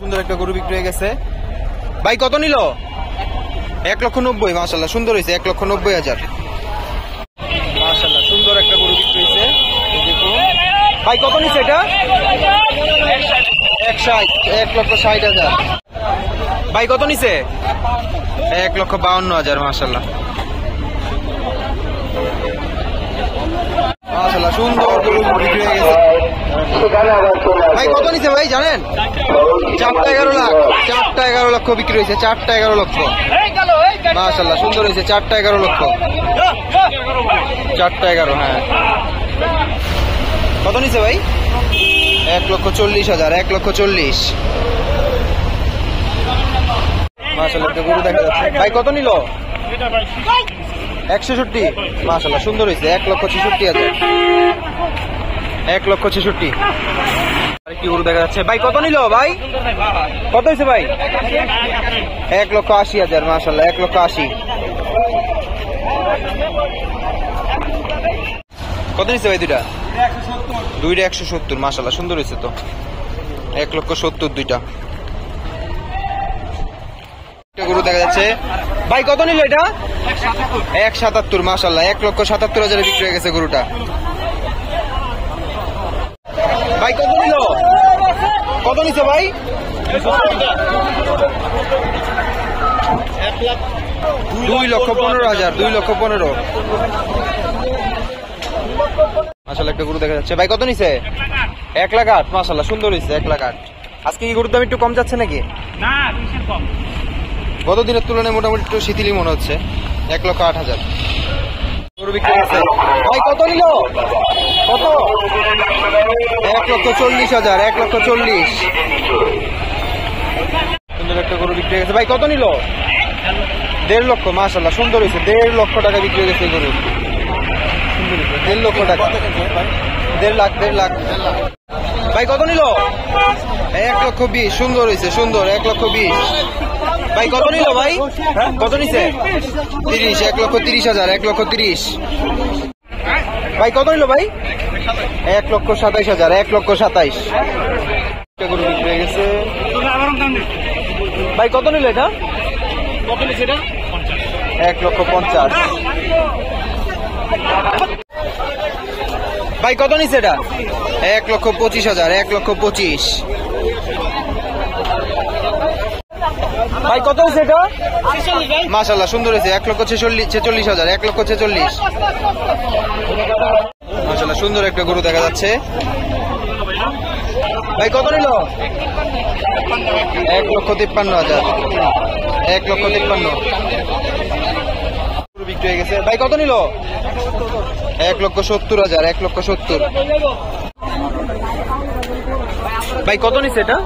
সুন্দর একটা গরু বিক্রি হয়ে গেছে। ভাই কত নিল? 1,90,000। মাশাআল্লাহ সুন্দর হয়েছে, 1,90,000। মাশাআল্লাহ সুন্দর একটা গরু বিক্রি হয়েছে। দেখুন ভাই কত নিচ্ছে এটা? 1,60,000। ভাই কত নিচ্ছে? 1,52,000। মাশাআল্লাহ মাশাআল্লাহ সুন্দর গরু বিক্রি হয়ে গেছে। ভাই কত নিচ্ছে ভাই জানেন? 4,11 লাখ। 4,11 লক্ষ বিক্রি হয়েছে। 4,11 লক্ষ। মাশাআল্লাহ সুন্দর হয়েছে। 4,11 লক্ষ। 4,11। হ্যাঁ কত নিচ্ছে ভাই? 1,40,000। 1,40,000। মাশাআল্লাহ একটা গরু দেখা যাচ্ছে। ভাই কত নিল? 166। মাশাআল্লাহ সুন্দর হয়েছে। 1,66,000। 1,66,000। আরেকটি গরু দেখা যাচ্ছে। ভাই কত নিল ভাই? কত হয়েছে ভাই? 1,80,000। মাশাআল্লাহ 1,80,000। কত নিচ্ছে ভাই দুইটা? দুইটা 170। মাশাআল্লাহ সুন্দর হয়েছে তো। 1,70,000 দুইটা। গরু দেখা যাচ্ছে। ভাই কত নিল এটা? 1,77। মাশাআল্লাহ 1,77,000 বিক্রি হয়ে গেছে গরুটা। ভাই কত নিল? কত নিচ্ছে ভাই? 2,15,000। 2,15,000। মাশাআল্লাহ একটা গরু দেখা যাচ্ছে। ভাই কত নিচ্ছে? 1,08,000। মাশাআল্লাহ সুন্দর হয়েছে। 1,08,000। আজকে কি গরুর দাম একটু কম যাচ্ছে নাকি? না কম। গত দিনের তুলনায় মোটামুটি একটু শিথিলই মনে হচ্ছে। 1,08,000 গরু বিক্রি হয়েছে। ভাই কত নিল? কত? 1,40,000। 1,40,000। সুন্দর একটা গরু বিক্রি হয়ে গেছে। ভাই কত নিল? 1,50,000 লক্ষ। মাশাআল্লাহ সুন্দর হয়েছে। 1,50,000 লক্ষ টাকা বিক্রি হয়ে গেছে গরু। সুন্দর হয়েছে। 1,50,000 লক্ষ টাকা। 1,50,000 লাখ। 1,50,000 লাখ। ভাই কত নিল? 1,20,000। সুন্দর হয়েছে। সুন্দর 1,20,000। ভাই কত নিল ভাই? কত নিছে? 30। 1,30,000। 1,30,000। ভাই কত নিল ভাই? 1,27,000। 1,27,000 গরু বিক্রি হয়ে গেছে। ভাই কত নিল এটা? 1,50,000। ভাই কত নিচ্ছে এটা? 1,25,000। 1,25,000। ভাই কত হয়েছে এটা? মাশাআল্লাহ সুন্দর হয়েছে। 1,46,000। 1,46,000। মাশাআল্লাহ সুন্দর একটা গরু দেখা যাচ্ছে। ভাই কত নিল? 1,53,000। 1,53,000 গরু বিক্রি হয়ে গেছে। ভাই কত নিল? 1,70,000। 1,70,000 ভাই কত নিচ্ছে এটা?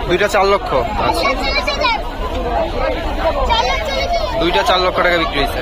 দুইটা 4 লক্ষ। আচ্ছা দুইটা 4 লক্ষ টাকা বিক্রি হয়েছে।